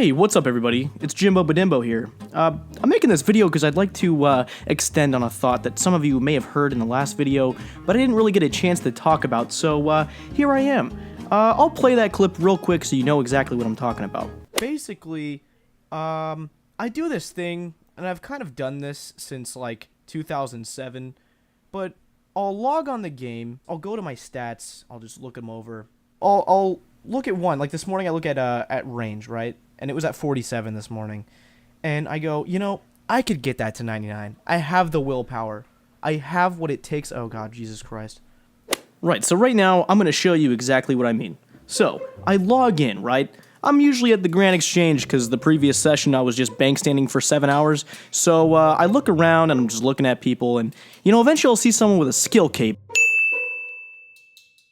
Hey, what's up everybody? It's Jimbo Badimbo here. I'm making this video because I'd like to extend on a thought that some of you may have heard in the last video, but I didn't really get a chance to talk about, so here I am. I'll play that clip real quick so you know exactly what I'm talking about. Basically, I do this thing, and I've kind of done this since like 2007, but I'll log on the game, I'll go to my stats, I'll just look them over. I'll look at one, like this morning I look at range, right? And it was at 47 this morning. And I go, you know, I could get that to 99. I have the willpower. I have what it takes. Oh god, Jesus Christ. Right, so right now, I'm going to show you exactly what I mean. So, I log in, right? I'm usually at the Grand Exchange because the previous session I was just bank standing for 7 hours. So, I look around and I'm just looking at people and, you know, eventually I'll see someone with a skill cape.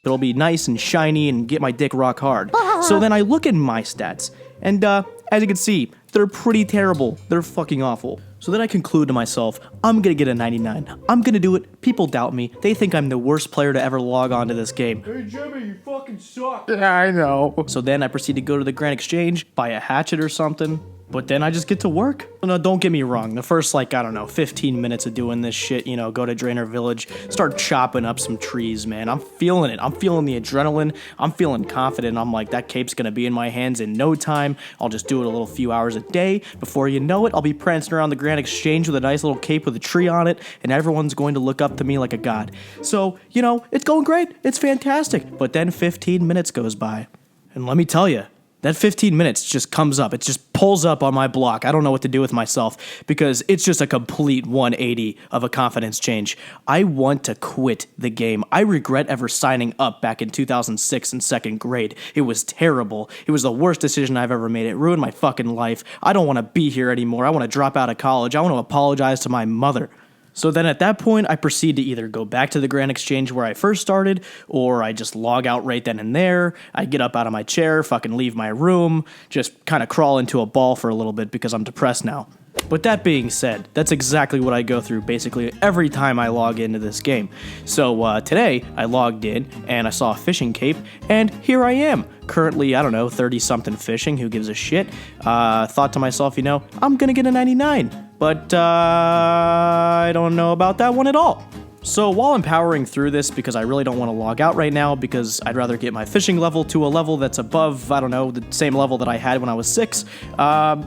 It'll be nice and shiny and get my dick rock hard. So then I look at my stats, and as you can see, they're pretty terrible. They're fucking awful. So then I conclude to myself, I'm gonna get a 99. I'm gonna do it. People doubt me. They think I'm the worst player to ever log on to this game. Hey Jimmy, you fucking suck. Yeah, I know. So then I proceed to go to the Grand Exchange, buy a hatchet or something. But then I just get to work. No, don't get me wrong. The first, like, I don't know, 15 minutes of doing this shit, you know, go to Drainer Village, start chopping up some trees, man. I'm feeling it. I'm feeling the adrenaline. I'm feeling confident. I'm like, that cape's gonna be in my hands in no time. I'll just do it a little few hours a day. Before you know it, I'll be prancing around the Grand Exchange with a nice little cape with a tree on it, and everyone's going to look up to me like a god. So, you know, it's going great. It's fantastic. But then 15 minutes goes by. And let me tell you, that 15 minutes just comes up. It just pulls up on my block. I don't know what to do with myself because it's just a complete 180 of a confidence change. I want to quit the game. I regret ever signing up back in 2006 in second grade. It was terrible. It was the worst decision I've ever made. It ruined my fucking life. I don't want to be here anymore. I want to drop out of college. I want to apologize to my mother. So then at that point, I proceed to either go back to the Grand Exchange where I first started, or I just log out right then and there. I get up out of my chair, fucking leave my room, just kind of crawl into a ball for a little bit because I'm depressed now. But that being said, that's exactly what I go through basically every time I log into this game. So today, I logged in, and I saw a fishing cape, and here I am. Currently, I don't know, 30-something fishing, who gives a shit? Thought to myself, you know, I'm gonna get a 99. But I don't know about that one at all. So while I'm powering through this, because I really don't want to log out right now, because I'd rather get my fishing level to a level that's above, I don't know, the same level that I had when I was 6.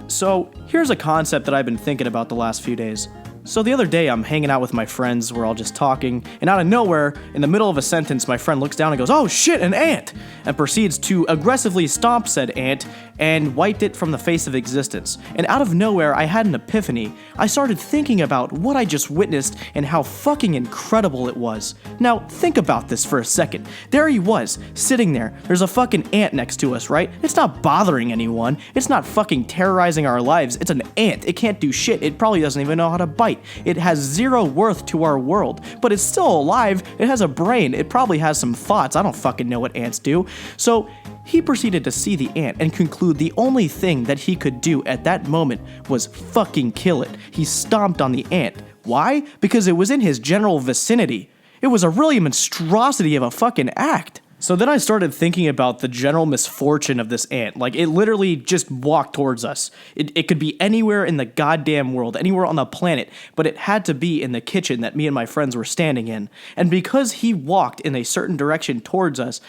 So here's a concept that I've been thinking about the last few days. So the other day, I'm hanging out with my friends, we're all just talking, and out of nowhere, in the middle of a sentence, my friend looks down and goes, "Oh shit, an ant!" and proceeds to aggressively stomp said ant and wiped it from the face of existence. And out of nowhere, I had an epiphany. I started thinking about what I just witnessed and how fucking incredible it was. Now, think about this for a second. There he was, sitting there. There's a fucking ant next to us, right? It's not bothering anyone. It's not fucking terrorizing our lives. It's an ant. It can't do shit. It probably doesn't even know how to bite. It has zero worth to our world, but it's still alive. It has a brain. It probably has some thoughts. I don't fucking know what ants do. So he proceeded to see the ant and conclude the only thing that he could do at that moment was fucking kill it. He stomped on the ant. Why? Because it was in his general vicinity. It was a really monstrosity of a fucking act. So then I started thinking about the general misfortune of this ant. Like, it literally just walked towards us. It could be anywhere in the goddamn world, anywhere on the planet, but it had to be in the kitchen that me and my friends were standing in. And because he walked in a certain direction towards us,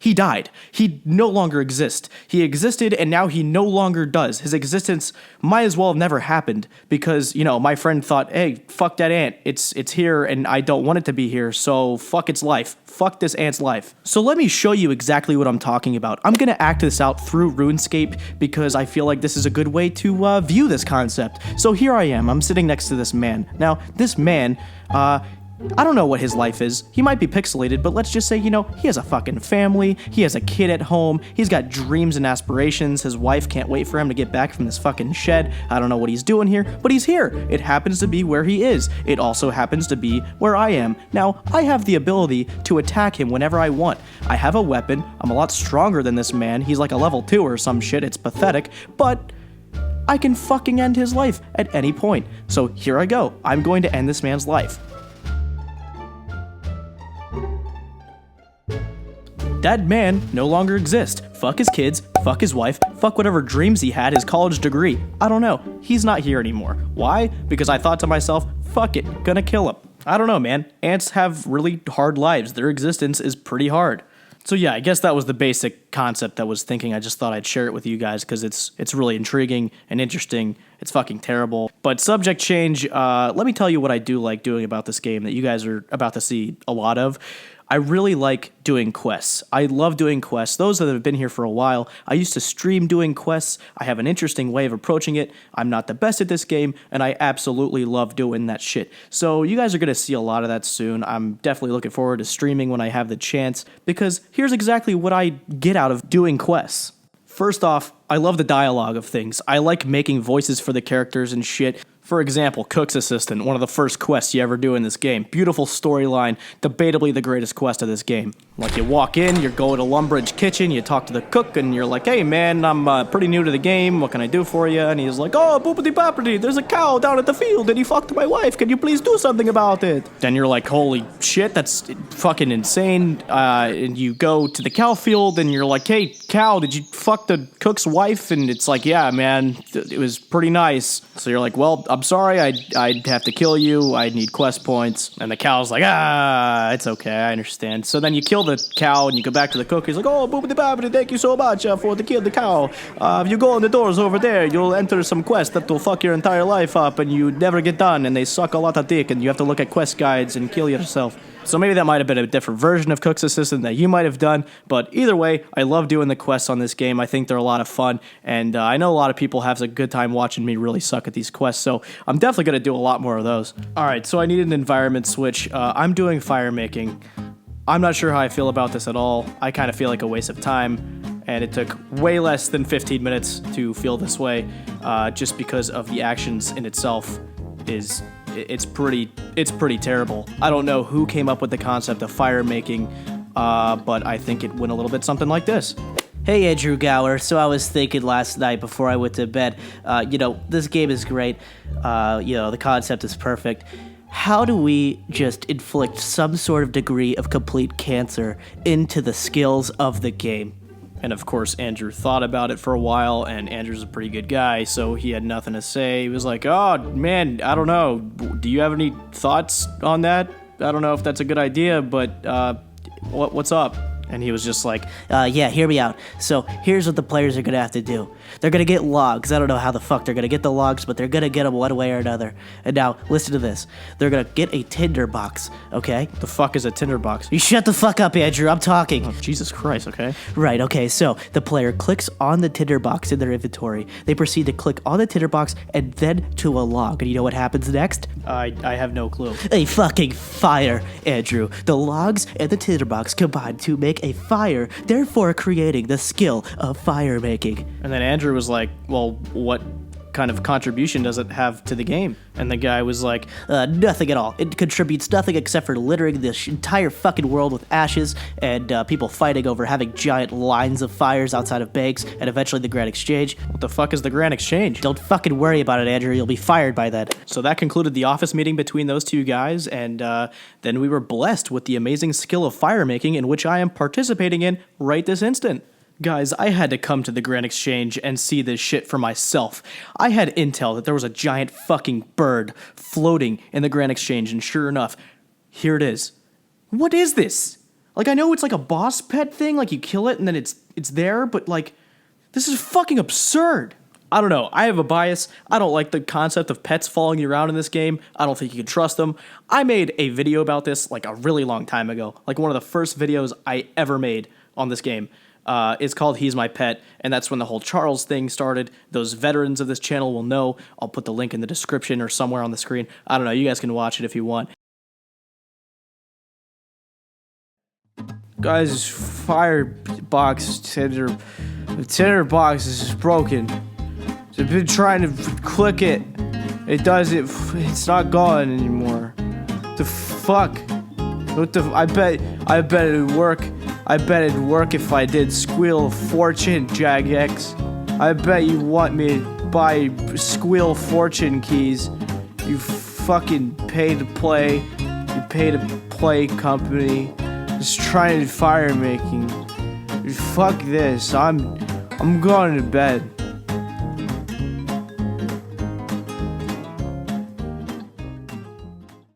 he died. He no longer exists. He existed, and now he no longer does. His existence might as well have never happened because, you know, my friend thought, hey, fuck that ant. It's here, and I don't want it to be here, so fuck its life. Fuck this ant's life. So let me show you exactly what I'm talking about. I'm gonna act this out through RuneScape because I feel like this is a good way to view this concept. So here I am. I'm sitting next to this man. Now, this man, I don't know what his life is. He might be pixelated, but let's just say, you know, he has a fucking family, he has a kid at home, he's got dreams and aspirations, his wife can't wait for him to get back from this fucking shed. I don't know what he's doing here, but he's here. It happens to be where he is. It also happens to be where I am. Now, I have the ability to attack him whenever I want. I have a weapon, I'm a lot stronger than this man, he's like a level 2 or some shit, it's pathetic, but I can fucking end his life at any point. So here I go, I'm going to end this man's life. That man no longer exists. Fuck his kids, fuck his wife, fuck whatever dreams he had, his college degree. I don't know. He's not here anymore. Why? Because I thought to myself, fuck it, gonna kill him. I don't know, man. Ants have really hard lives. Their existence is pretty hard. So yeah, I guess that was the basic concept I was thinking. I just thought I'd share it with you guys because it's really intriguing and interesting. It's fucking terrible. But subject change, let me tell you what I do like doing about this game that you guys are about to see a lot of. I really like doing quests. I love doing quests. Those that have been here for a while, I used to stream doing quests. I have an interesting way of approaching it. I'm not the best at this game, and I absolutely love doing that shit. So you guys are going to see a lot of that soon. I'm definitely looking forward to streaming when I have the chance, because here's exactly what I get out of doing quests. First off, I love the dialogue of things. I like making voices for the characters and shit. For example, Cook's Assistant, one of the first quests you ever do in this game. Beautiful storyline, debatably the greatest quest of this game. Like, you walk in, you're going to Lumbridge Kitchen, you talk to the cook, and you're like, hey man, I'm pretty new to the game, what can I do for you? And he's like, oh, boopity boppity, there's a cow down at the field and he fucked my wife, can you please do something about it? Then you're like, holy shit, that's fucking insane. And you go to the cow field and you're like, hey, cow, did you fuck the cook's wife? And it's like, yeah, man, it was pretty nice. So you're like, well, I'm sorry, I'd have to kill you, I need quest points. And the cow's like, it's okay, I understand. So then you kill the cow and you go back to the cook. He's like, oh, boopity boppity, thank you so much for the kill the cow. If you go in the doors over there, you'll enter some quest that will fuck your entire life up and you never get done and they suck a lot of dick and you have to look at quest guides and kill yourself. So maybe that might have been a different version of Cook's Assistant that you might have done, but either way, I love doing the quests on this game. I think they're a lot of fun, and I know a lot of people have a good time watching me really suck at these quests, so I'm definitely going to do a lot more of those. Alright, so I need an environment switch. I'm doing fire making. I'm not sure how I feel about this at all. I kind of feel like a waste of time, and it took way less than 15 minutes to feel this way, just because of the actions in itself is... It's pretty terrible. I don't know who came up with the concept of fire making, but I think it went a little bit something like this. Hey, Andrew Gower. So I was thinking last night before I went to bed, this game is great. The concept is perfect. How do we just inflict some sort of degree of complete cancer into the skills of the game? And of course, Andrew thought about it for a while, and Andrew's a pretty good guy, so he had nothing to say. He was like, oh, man, I don't know. Do you have any thoughts on that? I don't know if that's a good idea, but what's up? And he was just like, yeah, hear me out. So here's what the players are going to have to do. They're going to get logs. I don't know how the fuck they're going to get the logs, but they're going to get them one way or another. And now, listen to this. They're going to get a tinderbox, okay? The fuck is a tinderbox? You shut the fuck up, Andrew. I'm talking. Oh, Jesus Christ, okay? Right, okay, so the player clicks on the tinderbox in their inventory. They proceed to click on the tinderbox and then to a log. And you know what happens next? I have no clue. A fucking fire, Andrew. The logs and the tinderbox combine to make a fire, therefore creating the skill of fire making. And then Andrew was like, well, what kind of contribution does it have to the game? And the guy was like, nothing at all. It contributes nothing except for littering this entire fucking world with ashes and people fighting over having giant lines of fires outside of banks and eventually the Grand Exchange. What the fuck is the Grand Exchange? Don't fucking worry about it, Andrew. You'll be fired by that. So that concluded the office meeting between those two guys, and then we were blessed with the amazing skill of fire making, in which I am participating in right this instant. Guys, I had to come to the Grand Exchange and see this shit for myself. I had intel that there was a giant fucking bird floating in the Grand Exchange, and sure enough, here it is. What is this? Like, I know it's like a boss pet thing, like you kill it and then it's there, but like, this is fucking absurd. I don't know, I have a bias. I don't like the concept of pets following you around in this game. I don't think you can trust them. I made a video about this like a really long time ago, like one of the first videos I ever made on this game. It's called He's My Pet, and that's when the whole Charles thing started. Those veterans of this channel will know. I'll put the link in the description or somewhere on the screen. I don't know, you guys can watch it if you want. Guys, firebox tinderbox is broken. I've been trying to click it. It's not going anymore. The fuck? What the? I bet it'd work. I bet it'd work if I did Squeal of Fortune, Jagex. I bet you want me to buy Squeal Fortune keys. You fucking pay to play. You pay to play company. Just trying fire making. Fuck this. I'm going to bed.